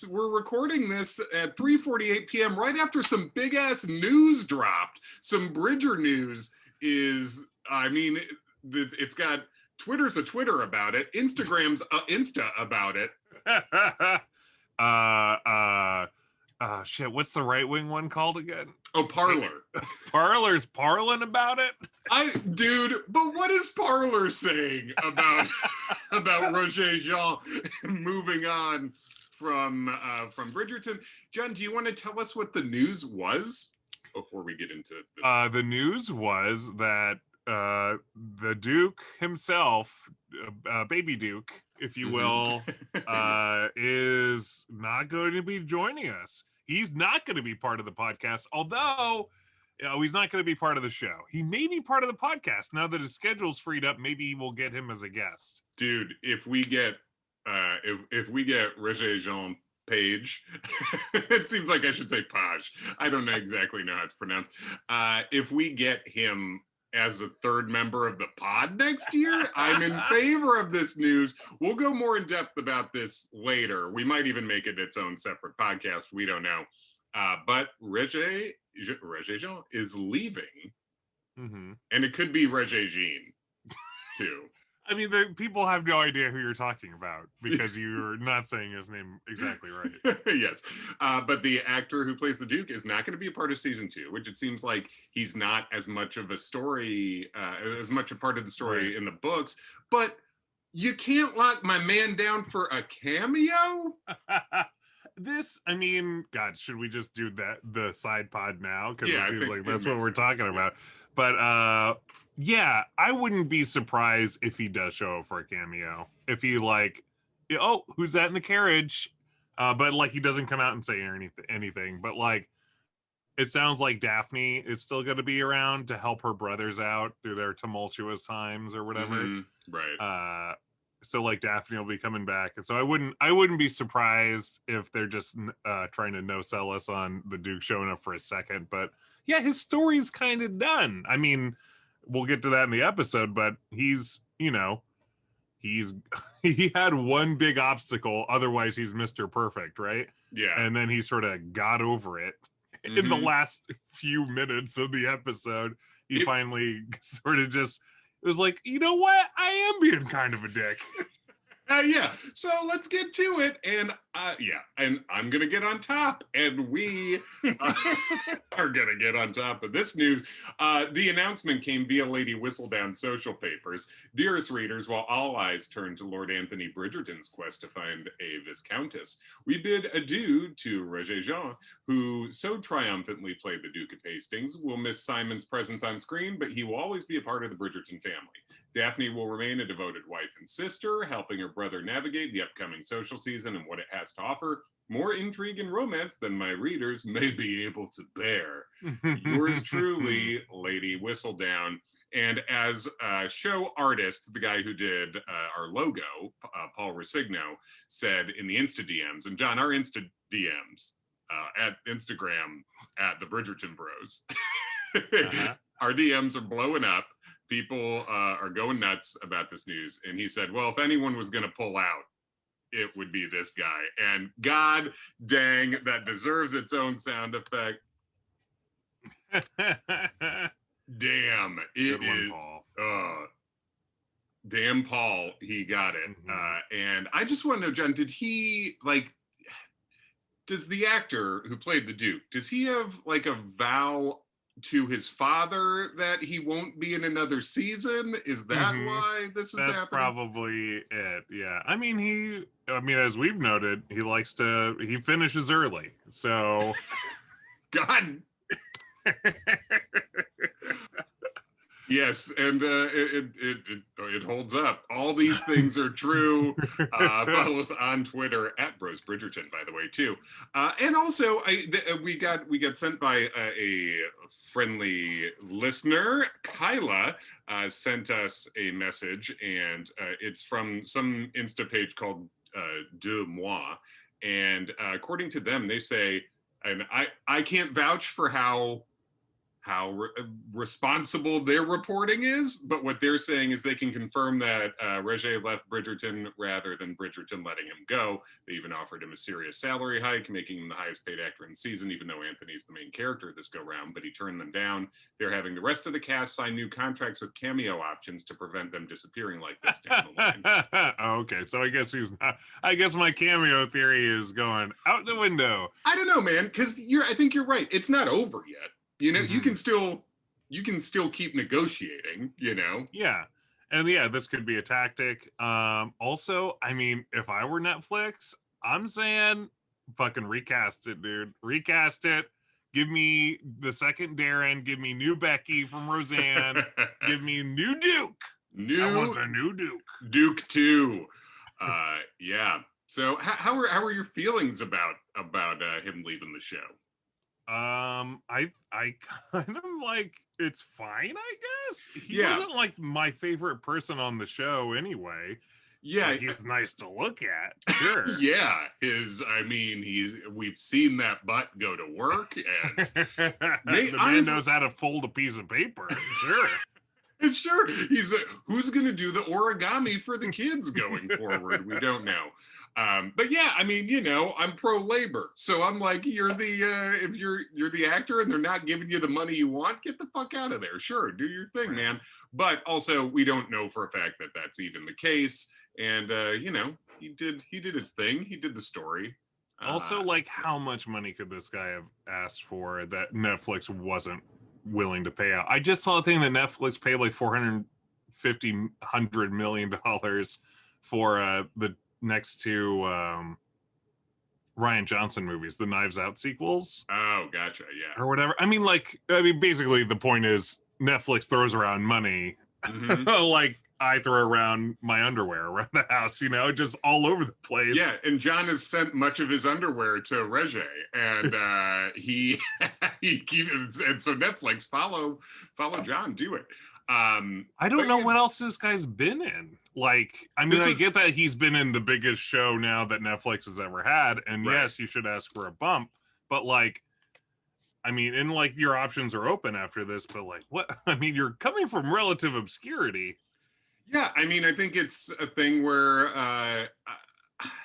we're recording this at 3:48 p.m. right after some big ass news dropped. Some Bridger news is, I mean, it's got Twitter's a Twitter about it, Instagram's a Insta about it. Shit, what's the right-wing one called again? Oh, Parler. Parler's parling about it? Dude, but what is Parler saying about Rege-Jean moving on from Bridgerton? Jon, do you want to tell us what the news was before we get into this? The news was that the Duke himself, baby Duke, if you will, is not going to be joining us. He's not going to be part of the podcast, although he's not going to be part of the show. He may be part of the podcast now that his schedule's freed up. Maybe we'll get him as a guest. Dude, if we get Rege-Jean Page, it seems like I should say Page. I don't exactly know how it's pronounced. If we get him as a third member of the pod next year, I'm in favor of this news. We'll go more in depth about this later. We might even make it its own separate podcast. We don't know. But Rege-Jean is leaving. Mm-hmm. And it could be Rege-Jean, too. I mean, the people have no idea who you're talking about because you're not saying his name exactly right. Yes. But the actor who plays the Duke is not going to be a part of season 2, which it seems like he's not as much of a story, as much a part of the story in the books. But you can't lock my man down for a cameo? God, should we just do the side pod now? Because it seems like that's what we're talking about. But yeah, I wouldn't be surprised if he does show up for a cameo. If he who's that in the carriage? But he doesn't come out and say anything. But it sounds like Daphne is still going to be around to help her brothers out through their tumultuous times or whatever. Mm-hmm. Right. So Daphne will be coming back, and so I wouldn't be surprised if they're just trying to no sell us on the Duke showing up for a second. But yeah, his story's kind of done. I mean, we'll get to that in the episode, but he had one big obstacle. Otherwise, he's Mr. Perfect, right? Yeah. And then he sort of got over it in the last few minutes of the episode. He finally sort of just. It was like, you know what? I am being kind of a dick. Yeah. So let's get to it. And and I'm going to get on top. And we are going to get on top of this news. The announcement came via Lady Whistledown's social papers. Dearest readers, while all eyes turn to Lord Anthony Bridgerton's quest to find a Viscountess, we bid adieu to Rege-Jean, who so triumphantly played the Duke of Hastings. We'll miss Simon's presence on screen, but he will always be a part of the Bridgerton family. Daphne will remain a devoted wife and sister, helping her brother navigate the upcoming social season and what it has to offer. More intrigue and romance than my readers may be able to bear. Yours truly, Lady Whistledown. And as a show artist, the guy who did our logo, Paul Rosigno, said in the Insta DMs, and Jon, our Insta DMs at Instagram at the Bridgerton Bros, our DMs are blowing up. People are going nuts about this news. And he said, well, if anyone was going to pull out, it would be this guy. And god dang, that deserves its own sound effect. Damn, it is. Paul. Damn, Paul, he got it. And I just want to know, Jon, did he, does the actor who played the Duke, does he have a vow to his father that he won't be in another season? Is that why this is happening? That's probably it. Yeah. I mean, as we've noted, he finishes early. So God. Yes, and it holds up. All these things are true. Follow us on Twitter at Bros Bridgerton, by the way, too. And also, we got sent by a friendly listener. Kyla sent us a message, and it's from some Insta page called De Moi. And according to them, they say, and I can't vouch for how responsible their reporting is, but what they're saying is they can confirm that Rege left Bridgerton rather than Bridgerton letting him go. They even offered him a serious salary hike, making him the highest paid actor in the season, even though Anthony's the main character this go round, but he turned them down. They're having the rest of the cast sign new contracts with cameo options to prevent them disappearing like this down the line. Okay, so I guess he's not. I guess my cameo theory is going out the window. I don't know, man, because I think you're right. It's not over yet. You know, you can still keep negotiating, you know? Yeah. And yeah, this could be a tactic. Also, I mean, if I were Netflix, I'm saying fucking recast it, dude. Recast it. Give me the second Darren. Give me new Becky from Roseanne. Give me new Duke. I want the new Duke. Duke 2. Yeah. So how are your feelings about him leaving the show? I kind of like, it's fine, I guess. He wasn't like my favorite person on the show anyway. Yeah, like, he's nice to look at. Sure. Yeah, we've seen that butt go to work, and the man knows how to fold a piece of paper. Sure. Sure. Who's going to do the origami for the kids going forward? We don't know. But yeah, I mean, you know, I'm pro-labor, so I'm like, if you're the actor and they're not giving you the money you want, get the fuck out of there. Sure, do your thing, man. But also, we don't know for a fact that that's even the case. And you know, he did his thing. He did the story. Also, like, how much money could this guy have asked for that Netflix wasn't willing to pay out? I just saw a thing that Netflix paid like $450 million for the next two Rian Johnson movies, the Knives Out sequels. Oh, gotcha. Yeah. Or whatever. I mean, basically the point is Netflix throws around money. Like I throw around my underwear around the house, you know, just all over the place. Yeah, and John has sent much of his underwear to Rege, and he keeps, and so Netflix follow John, do it. I don't know what else this guy's been in. Like, I mean, I get that he's been in the biggest show now that Netflix has ever had, and yes, you should ask for a bump, but like, I mean, and like your options are open after this, but like, what? I mean, you're coming from relative obscurity. Yeah, I mean, I think it's a thing where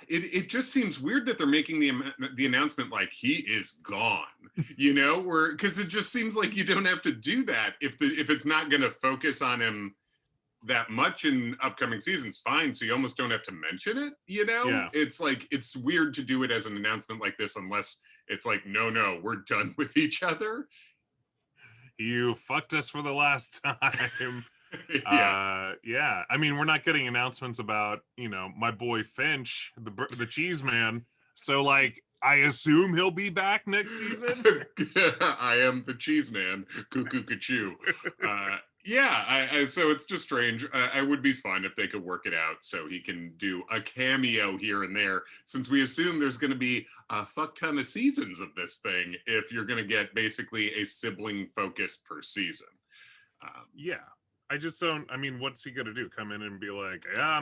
it just seems weird that they're making the announcement like he is gone, you know, because it just seems like you don't have to do that if it's not going to focus on him that much in upcoming seasons. Fine, so you almost don't have to mention it, you know. Yeah. It's like, it's weird to do it as an announcement like this unless it's like, no, we're done with each other. You fucked us for the last time. Yeah. I mean, we're not getting announcements about, you know, my boy Finch, the cheese man. So like, I assume he'll be back next season. I am the cheese man. Cuckoo. Yeah. So it's just strange. I would be fun if they could work it out so he can do a cameo here and there, since we assume there's going to be a fuck ton of seasons of this thing if you're going to get basically a sibling focus per season. Yeah. I just don't. I mean, what's he gonna do? Come in and be like, yeah,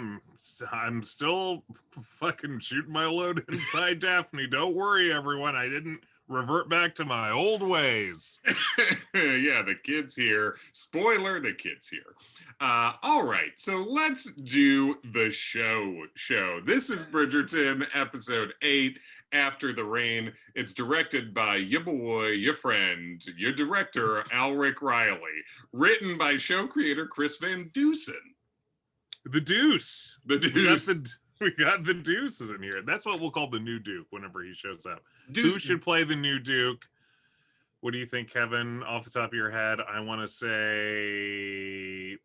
I'm still fucking shooting my load inside Daphne. Don't worry, everyone. I didn't revert back to my old ways. Yeah, the kid's here. Spoiler: the kid's here. All right, so let's do the show. This is Bridgerton, episode 8. After the Rain. It's directed by your boy, your friend, your director, Alric Riley. Written by show creator Chris Van Dusen. The Deuce. The Deuce. We got the Deuces in here. That's what we'll call the new Duke whenever he shows up. Deuce. Who should play the new Duke? What do you think, Kevin, off the top of your head? I want to say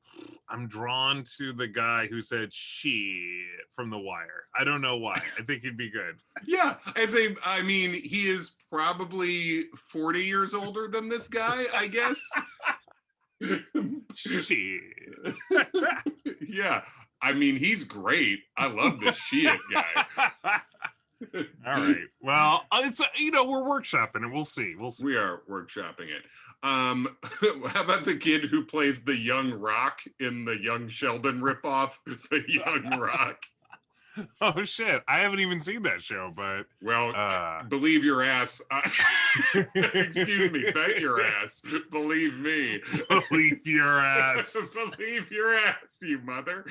I'm drawn to the guy who said she from The Wire. I don't know why. I think he'd be good. Yeah. I mean, he is probably 40 years older than this guy, I guess. She. Yeah. I mean, he's great. I love this shit guy. All right. Well, it's we're workshopping it. We'll see. We are workshopping it. How about the kid who plays the young Rock in the Young Sheldon ripoff? The young Rock. Oh shit! I haven't even seen that show, but believe your ass. Excuse me, bet your ass. Believe me. Believe your ass. Believe your ass, you mother.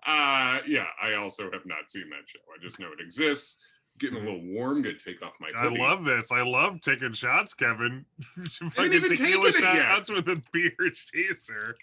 Yeah, I also have not seen that show. I just know it exists. Getting a little warm. Gonna take off my hoodie. I love this. I love taking shots, Kevin. I haven't even taken it yet. Shots with a beer chaser.